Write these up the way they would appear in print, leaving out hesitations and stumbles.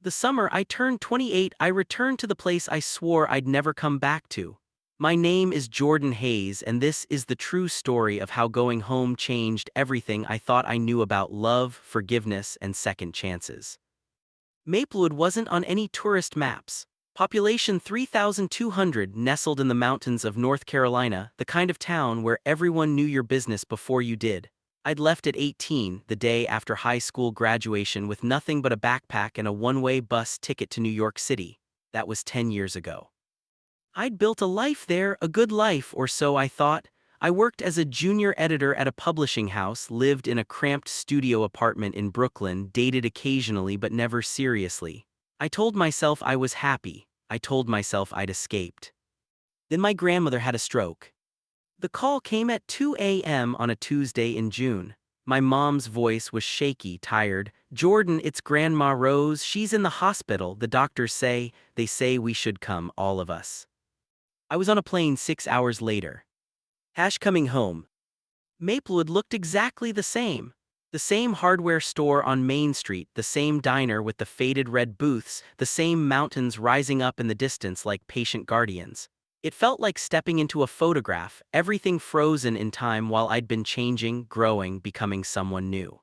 The summer I turned 28, I returned to the place I swore I'd never come back to. My name is Jordan Hayes, and this is the true story of how going home changed everything I thought I knew about love, forgiveness, and second chances. Maplewood wasn't on any tourist maps. Population 3,200, nestled in the mountains of North Carolina, the kind of town where everyone knew your business before you did. I'd left at 18, the day after high school graduation, with nothing but a backpack and a one-way bus ticket to New York City. That was 10 years ago. I'd built a life there, a good life, or so I thought. I worked as a junior editor at a publishing house, lived in a cramped studio apartment in Brooklyn, dated occasionally but never seriously. I told myself I was happy. I told myself I'd escaped. Then my grandmother had a stroke. The call came at 2 a.m. on a Tuesday in June. My mom's voice was shaky, tired. "Jordan, it's Grandma Rose. She's in the hospital. The doctors say, they say we should come, all of us." I was on a plane 6 hours later. Coming home. Maplewood looked exactly the same. The same hardware store on Main Street, the same diner with the faded red booths, the same mountains rising up in the distance like patient guardians. It felt like stepping into a photograph, everything frozen in time while I'd been changing, growing, becoming someone new.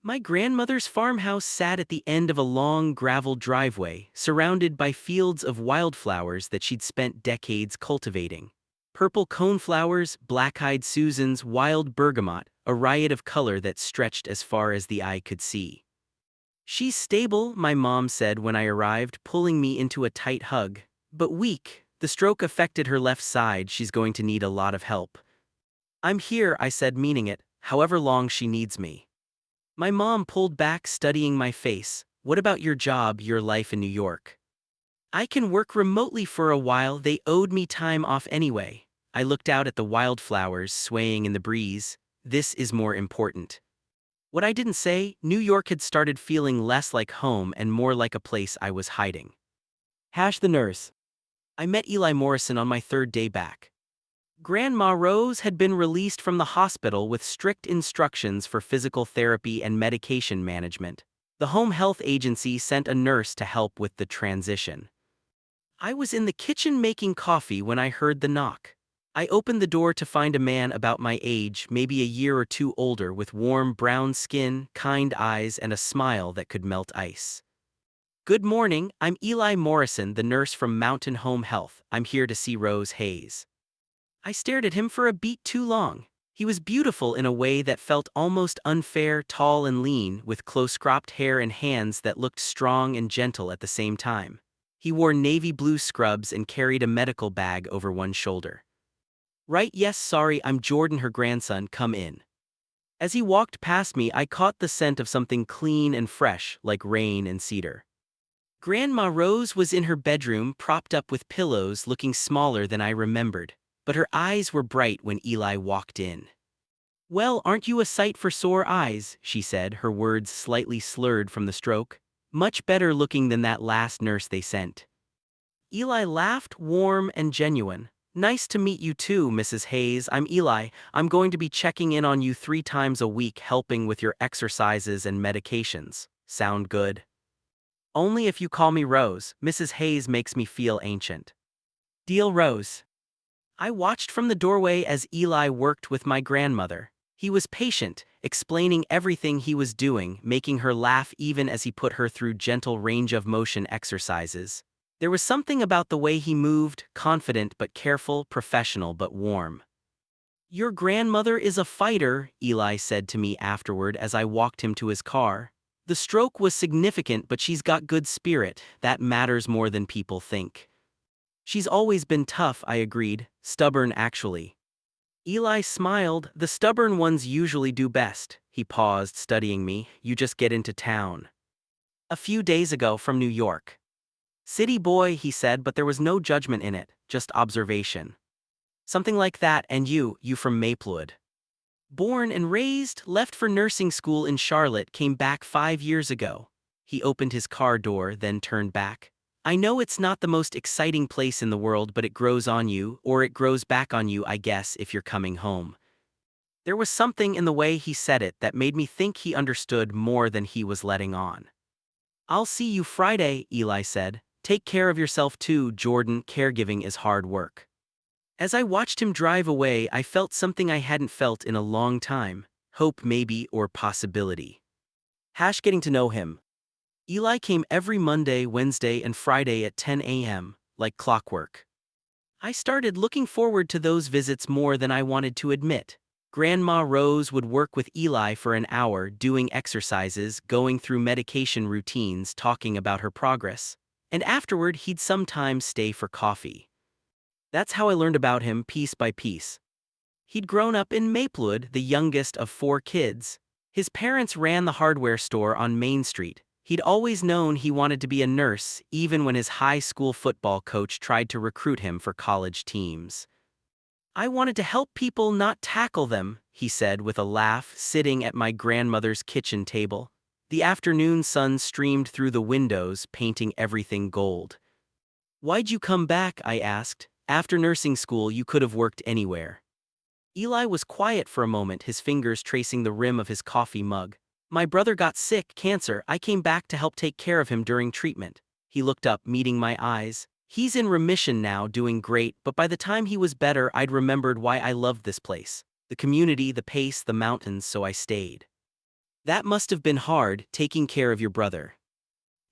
My grandmother's farmhouse sat at the end of a long gravel driveway, surrounded by fields of wildflowers that she'd spent decades cultivating. Purple coneflowers, black-eyed Susans, wild bergamot, a riot of color that stretched as far as the eye could see. "She's stable," my mom said when I arrived, pulling me into a tight hug, "but weak. The stroke affected her left side. She's going to need a lot of help." "I'm here," I said, meaning it, "however long she needs me." My mom pulled back, studying my face. "What about your job, your life in New York?" "I can work remotely for a while. They owed me time off anyway." I looked out at the wildflowers swaying in the breeze. This is more important. What I didn't say, New York had started feeling less like home and more like a place I was hiding. The nurse. I met Eli Morrison on my third day back. Grandma Rose had been released from the hospital with strict instructions for physical therapy and medication management. The home health agency sent a nurse to help with the transition. I was in the kitchen making coffee when I heard the knock. I opened the door to find a man about my age, maybe a year or two older, with warm brown skin, kind eyes, and a smile that could melt ice. "Good morning, I'm Eli Morrison, the nurse from Mountain Home Health. I'm here to see Rose Hayes." I stared at him for a beat too long. He was beautiful in a way that felt almost unfair, tall and lean, with close-cropped hair and hands that looked strong and gentle at the same time. He wore navy blue scrubs and carried a medical bag over one shoulder. "Right, yes, sorry, I'm Jordan, her grandson, come in." As he walked past me, I caught the scent of something clean and fresh, like rain and cedar. Grandma Rose was in her bedroom, propped up with pillows, looking smaller than I remembered, but her eyes were bright when Eli walked in. "Well, aren't you a sight for sore eyes?" she said, her words slightly slurred from the stroke. "Much better looking than that last nurse they sent." Eli laughed, warm and genuine. "Nice to meet you too, Mrs. Hayes. I'm Eli. I'm going to be checking in on you 3 times a week, helping with your exercises and medications. Sound good?" "Only if you call me Rose. Mrs. Hayes makes me feel ancient." "Deal, Rose." I watched from the doorway as Eli worked with my grandmother. He was patient, explaining everything he was doing, making her laugh even as he put her through gentle range-of-motion exercises. There was something about the way he moved, confident but careful, professional but warm. "Your grandmother is a fighter," Eli said to me afterward as I walked him to his car. "The stroke was significant, but she's got good spirit. That matters more than people think." "She's always been tough," I agreed. "Stubborn, actually." Eli smiled. "The stubborn ones usually do best." He paused, studying me. "You just get into town." "A few days ago from New York." "City boy," he said, but there was no judgment in it, just observation. "Something like that, and you from Maplewood." "Born and raised, left for nursing school in Charlotte, came back 5 years ago." He opened his car door, then turned back. "I know it's not the most exciting place in the world, but it grows on you, or it grows back on you, I guess, if you're coming home." There was something in the way he said it that made me think he understood more than he was letting on. I'll see you Friday, Eli said. Take care of yourself too, Jordan. Caregiving is hard work. As I watched him drive away, I felt something I hadn't felt in a long time. Hope maybe, or possibility. Getting to know him. Eli came every Monday, Wednesday, and Friday at 10 a.m., like clockwork. I started looking forward to those visits more than I wanted to admit. Grandma Rose would work with Eli for an hour, doing exercises, going through medication routines, talking about her progress. And afterward, he'd sometimes stay for coffee. That's how I learned about him piece by piece. He'd grown up in Maplewood, the youngest of 4 kids. His parents ran the hardware store on Main Street. He'd always known he wanted to be a nurse, even when his high school football coach tried to recruit him for college teams. I wanted to help people, not tackle them, he said with a laugh, sitting at my grandmother's kitchen table. The afternoon sun streamed through the windows, painting everything gold. Why'd you come back? I asked. After nursing school, you could have worked anywhere. Eli was quiet for a moment, his fingers tracing the rim of his coffee mug. My brother got sick, cancer. I came back to help take care of him during treatment. He looked up, meeting my eyes. He's in remission now, doing great, but by the time he was better, I'd remembered why I loved this place. The community, the pace, the mountains, so I stayed. That must have been hard, taking care of your brother.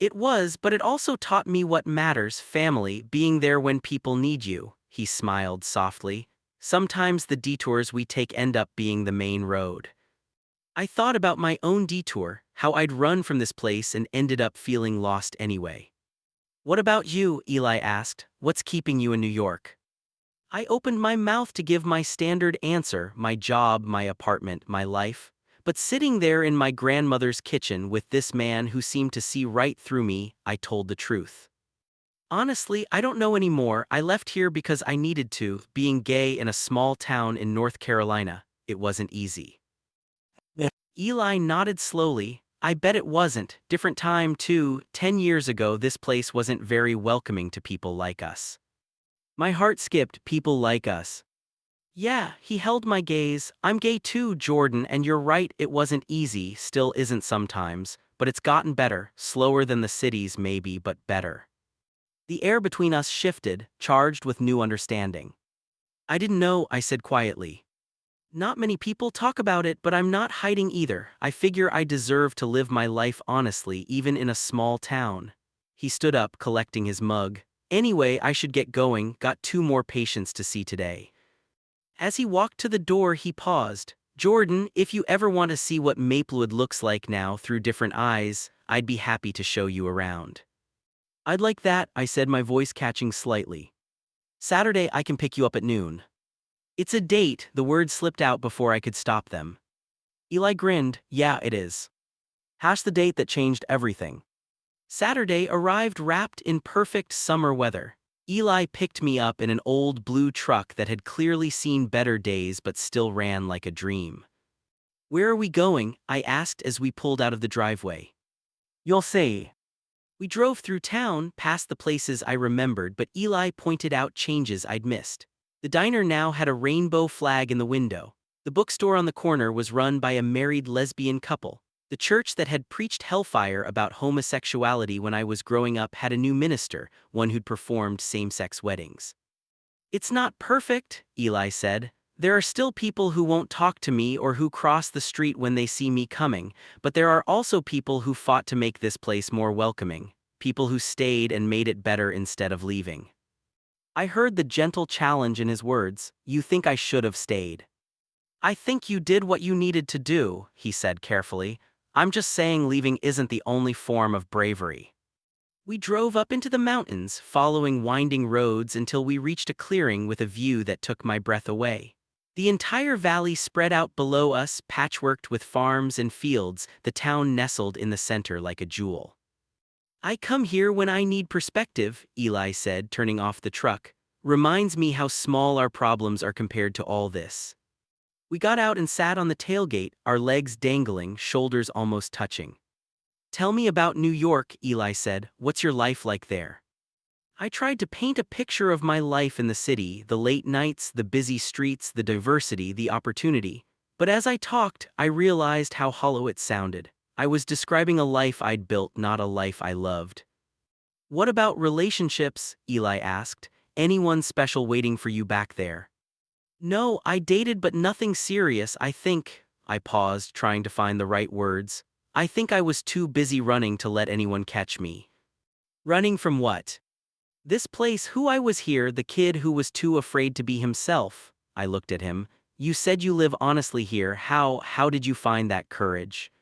It was, but it also taught me what matters: family, being there when people need you. He smiled softly. Sometimes the detours we take end up being the main road. I thought about my own detour, how I'd run from this place and ended up feeling lost anyway. What about you? Eli asked. What's keeping you in New York? I opened my mouth to give my standard answer: my job, my apartment, my life. But sitting there in my grandmother's kitchen with this man who seemed to see right through me, I told the truth. Honestly, I don't know anymore. I left here because I needed to. Being gay in a small town in North Carolina, it wasn't easy. Yeah. Eli nodded slowly. I bet it wasn't. Different time too. 10 years ago, this place wasn't very welcoming to people like us. My heart skipped. People like us. Yeah, he held my gaze. I'm gay too, Jordan, and you're right, it wasn't easy, still isn't sometimes, but it's gotten better, slower than the cities maybe, but better. The air between us shifted, charged with new understanding. I didn't know, I said quietly. Not many people talk about it, but I'm not hiding either. I figure I deserve to live my life honestly, even in a small town. He stood up, collecting his mug. Anyway, I should get going, got 2 more patients to see today. As he walked to the door, he paused. Jordan, if you ever want to see what Maplewood looks like now through different eyes, I'd be happy to show you around. I'd like that, I said, my voice catching slightly. Saturday, I can pick you up at noon. It's a date, the words slipped out before I could stop them. Eli grinned. Yeah, it is. The date that changed everything. Saturday arrived wrapped in perfect summer weather. Eli picked me up in an old blue truck that had clearly seen better days but still ran like a dream. Where are we going? I asked as we pulled out of the driveway. You'll see. We drove through town, past the places I remembered, but Eli pointed out changes I'd missed. The diner now had a rainbow flag in the window. The bookstore on the corner was run by a married lesbian couple. The church that had preached hellfire about homosexuality when I was growing up had a new minister, one who'd performed same-sex weddings. It's not perfect, Eli said. There are still people who won't talk to me or who cross the street when they see me coming, but there are also people who fought to make this place more welcoming, people who stayed and made it better instead of leaving. I heard the gentle challenge in his words. You think I should have stayed? I think you did what you needed to do, he said carefully. I'm just saying leaving isn't the only form of bravery. We drove up into the mountains, following winding roads until we reached a clearing with a view that took my breath away. The entire valley spread out below us, patchworked with farms and fields, the town nestled in the center like a jewel. I come here when I need perspective, Eli said, turning off the truck. Reminds me how small our problems are compared to all this. We got out and sat on the tailgate, our legs dangling, shoulders almost touching. Tell me about New York, Eli said. What's your life like there? I tried to paint a picture of my life in the city, the late nights, the busy streets, the diversity, the opportunity. But as I talked, I realized how hollow it sounded. I was describing a life I'd built, not a life I loved. What about relationships? Eli asked. Anyone special waiting for you back there? No, I dated but nothing serious, I think. I paused, trying to find the right words. I think I was too busy running to let anyone catch me. Running from what? This place, who I was here, the kid who was too afraid to be himself. I looked at him. You said you live honestly here. How did you find that courage?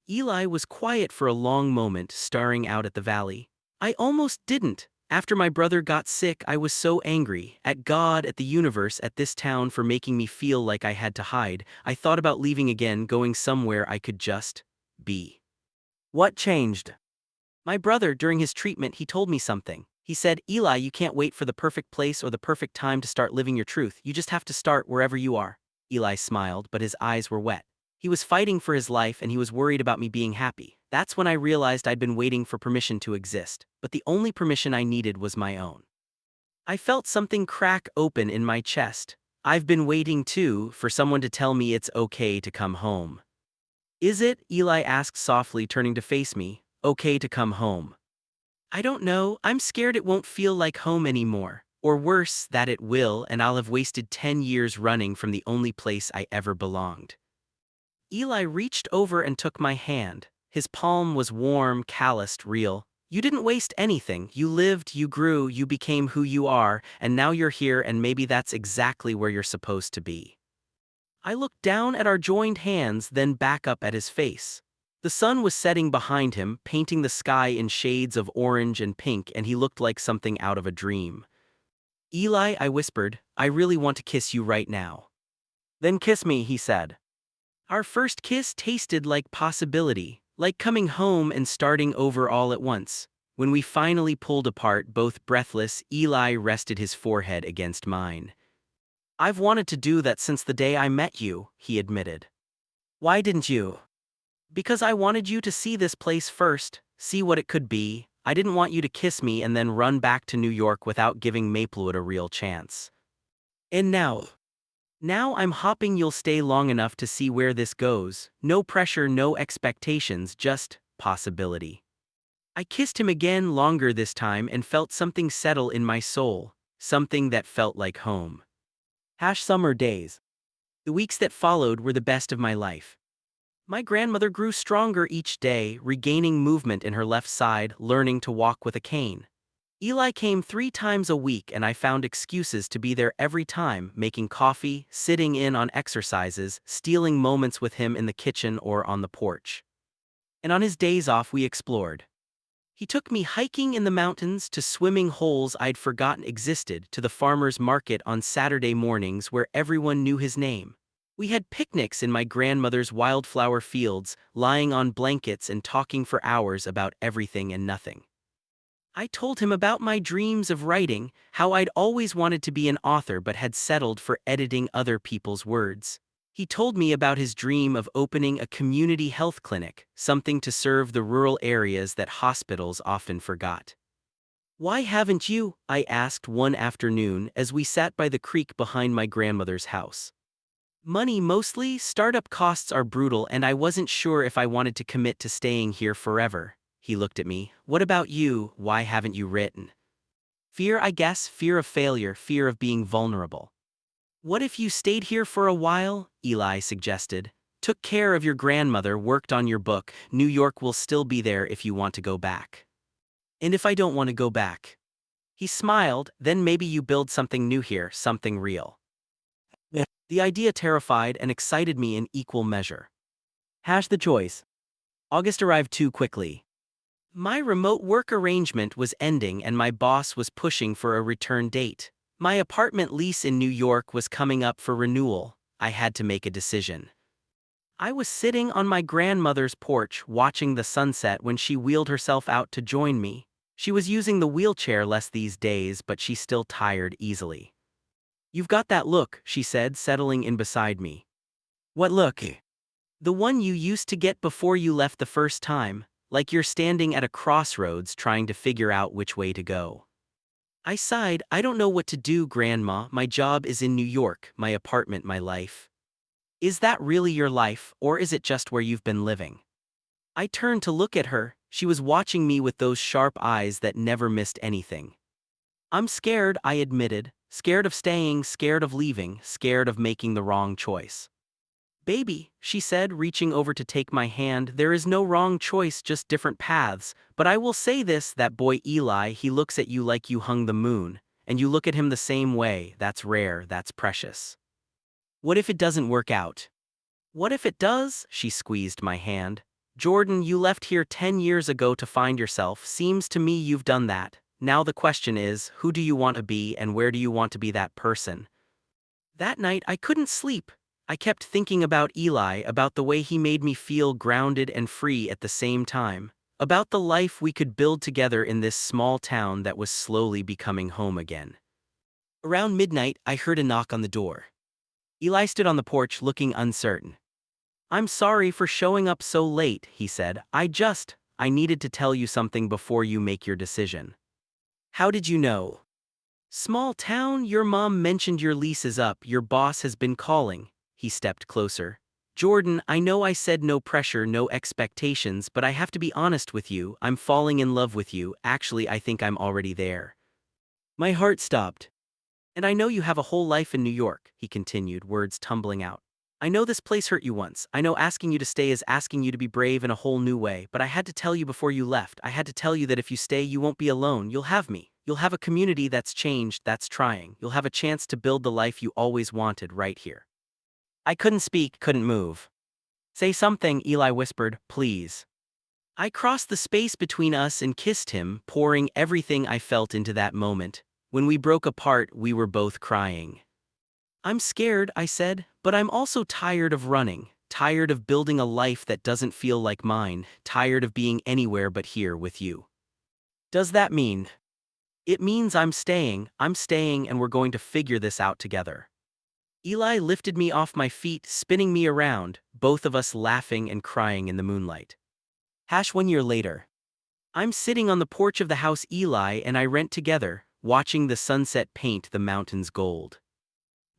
Eli was quiet for a long moment, staring out at the valley. I almost didn't. After my brother got sick, I was so angry, at God, at the universe, at this town for making me feel like I had to hide. I thought about leaving again, going somewhere I could just be. What changed? My brother, during his treatment, he told me something. He said, Eli, you can't wait for the perfect place or the perfect time to start living your truth. You just have to start wherever you are. Eli smiled, but his eyes were wet. He was fighting for his life and he was worried about me being happy. That's when I realized I'd been waiting for permission to exist, but the only permission I needed was my own. I felt something crack open in my chest. I've been waiting too, for someone to tell me it's okay to come home. Is it? Eli asked softly, turning to face me. Okay to come home? I don't know, I'm scared it won't feel like home anymore. Or worse, that it will, and I'll have wasted 10 years running from the only place I ever belonged. Eli reached over and took my hand. His palm was warm, calloused, real. You didn't waste anything. You lived, you grew, you became who you are, and now you're here, and maybe that's exactly where you're supposed to be. I looked down at our joined hands, then back up at his face. The sun was setting behind him, painting the sky in shades of orange and pink, and he looked like something out of a dream. Eli, I whispered, I really want to kiss you right now. Then kiss me, he said. Our first kiss tasted like possibility, like coming home and starting over all at once. When we finally pulled apart, both breathless, Eli rested his forehead against mine. I've wanted to do that since the day I met you, he admitted. Why didn't you? Because I wanted you to see this place first, see what it could be. I didn't want you to kiss me and then run back to New York without giving Maplewood a real chance. And now I'm hoping you'll stay long enough to see where this goes. No pressure, no expectations, just possibility. I kissed him again, longer this time, and felt something settle in my soul, something that felt like home. Summer days. The weeks that followed were the best of my life. My grandmother grew stronger each day, regaining movement in her left side, learning to walk with a cane. Eli came 3 times a week and I found excuses to be there every time, making coffee, sitting in on exercises, stealing moments with him in the kitchen or on the porch. And on his days off we explored. He took me hiking in the mountains, to swimming holes I'd forgotten existed, to the farmer's market on Saturday mornings where everyone knew his name. We had picnics in my grandmother's wildflower fields, lying on blankets and talking for hours about everything and nothing. I told him about my dreams of writing, how I'd always wanted to be an author but had settled for editing other people's words. He told me about his dream of opening a community health clinic, something to serve the rural areas that hospitals often forgot. Why haven't you? I asked one afternoon as we sat by the creek behind my grandmother's house. Money mostly, startup costs are brutal, and I wasn't sure if I wanted to commit to staying here forever. He looked at me. What about you? Why haven't you written? Fear, I guess, fear of failure, fear of being vulnerable. What if you stayed here for a while? Eli suggested. Took care of your grandmother, worked on your book. New York will still be there if you want to go back. And if I don't want to go back? He smiled. Then maybe you build something new here, something real. Yeah. The idea terrified and excited me in equal measure. The choice. August arrived too quickly. My remote work arrangement was ending and my boss was pushing for a return date. My apartment lease in New York was coming up for renewal. I had to make a decision. I was sitting on my grandmother's porch watching the sunset when she wheeled herself out to join me. She was using the wheelchair less these days, but she still tired easily. You've got that look, she said, settling in beside me. What look? The one you used to get before you left the first time. Like you're standing at a crossroads trying to figure out which way to go. I sighed. I don't know what to do, Grandma. My job is in New York, my apartment, my life. Is that really your life, or is it just where you've been living? I turned to look at her. She was watching me with those sharp eyes that never missed anything. I'm scared, I admitted. Scared of staying, scared of leaving, scared of making the wrong choice. Baby, she said, reaching over to take my hand, there is no wrong choice, just different paths. But I will say this, that boy Eli, he looks at you like you hung the moon. And you look at him the same way. That's rare, that's precious. What if it doesn't work out? What if it does? She squeezed my hand. Jordan, you left here 10 years ago to find yourself. Seems to me you've done that. Now the question is, who do you want to be and where do you want to be that person? That night I couldn't sleep. I kept thinking about Eli, about the way he made me feel grounded and free at the same time, about the life we could build together in this small town that was slowly becoming home again. Around midnight, I heard a knock on the door. Eli stood on the porch looking uncertain. I'm sorry for showing up so late, he said. I needed to tell you something before you make your decision. How did you know? Small town, your mom mentioned your lease is up, your boss has been calling. He stepped closer. Jordan, I know I said no pressure, no expectations, but I have to be honest with you, I'm falling in love with you. Actually, I think I'm already there. My heart stopped. And I know you have a whole life in New York, he continued, words tumbling out. I know this place hurt you once. I know asking you to stay is asking you to be brave in a whole new way, but I had to tell you before you left. I had to tell you that if you stay, you won't be alone. You'll have me. You'll have a community that's changed, that's trying. You'll have a chance to build the life you always wanted right here. I couldn't speak, couldn't move. Say something, Eli whispered, please. I crossed the space between us and kissed him, pouring everything I felt into that moment. When we broke apart, we were both crying. I'm scared, I said, but I'm also tired of running, tired of building a life that doesn't feel like mine, tired of being anywhere but here with you. Does that mean? It means I'm staying, and we're going to figure this out together. Eli lifted me off my feet, spinning me around, both of us laughing and crying in the moonlight. 1 year later. I'm sitting on the porch of the house Eli and I rent together, watching the sunset paint the mountains gold.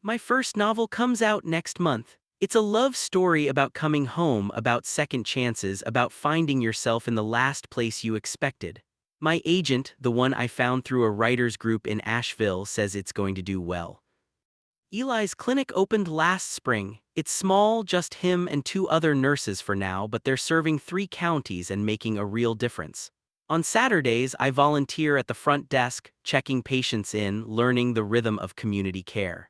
My first novel comes out next month. It's a love story about coming home, about second chances, about finding yourself in the last place you expected. My agent, the one I found through a writers group in Asheville, says it's going to do well. Eli's clinic opened last spring. It's small, just him and 2 other nurses for now, but they're serving 3 counties and making a real difference. On Saturdays, I volunteer at the front desk, checking patients in, learning the rhythm of community care.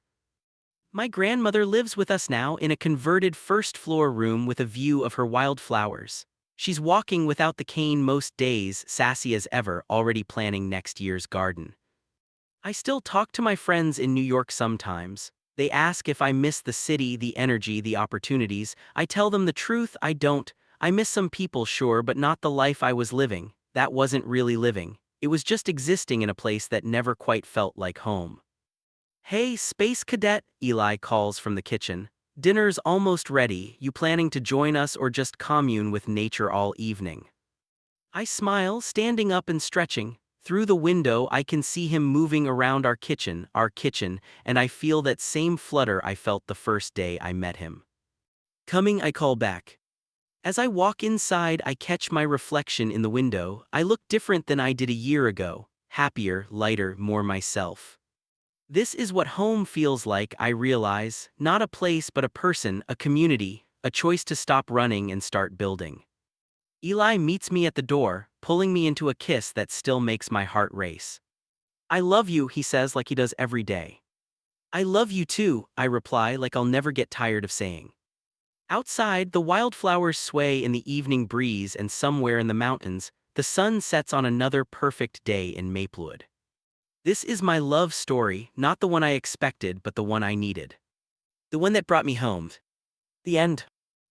My grandmother lives with us now in a converted first-floor room with a view of her wildflowers. She's walking without the cane most days, sassy as ever, already planning next year's garden. I still talk to my friends in New York sometimes. They ask if I miss the city, the energy, the opportunities. I tell them the truth, I don't. I miss some people, sure, but not the life I was living. That wasn't really living. It was just existing in a place that never quite felt like home. Hey, Space Cadet, Eli calls from the kitchen. Dinner's almost ready. You planning to join us or just commune with nature all evening? I smile, standing up and stretching. Through the window, I can see him moving around our kitchen, and I feel that same flutter I felt the first day I met him. Coming, I call back. As I walk inside, I catch my reflection in the window. I look different than I did a year ago, happier, lighter, more myself. This is what home feels like, I realize, not a place but a person, a community, a choice to stop running and start building. Eli meets me at the door, pulling me into a kiss that still makes my heart race. I love you, he says like he does every day. I love you too, I reply like I'll never get tired of saying. Outside, the wildflowers sway in the evening breeze and somewhere in the mountains, the sun sets on another perfect day in Maplewood. This is my love story, not the one I expected but the one I needed. The one that brought me home. The end.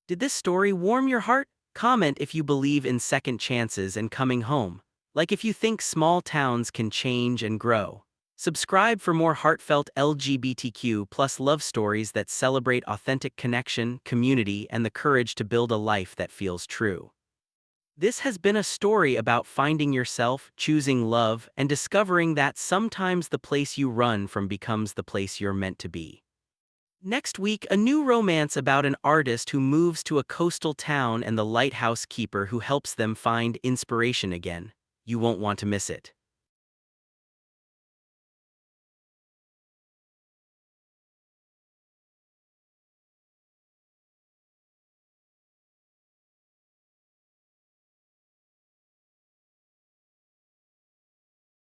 Did this story warm your heart? Comment if you believe in second chances and coming home. Like if you think small towns can change and grow. Subscribe for more heartfelt LGBTQ+ love stories that celebrate authentic connection, community, and the courage to build a life that feels true. This has been a story about finding yourself, choosing love, and discovering that sometimes the place you run from becomes the place you're meant to be. Next week, a new romance about an artist who moves to a coastal town and the lighthouse keeper who helps them find inspiration again. You won't want to miss it.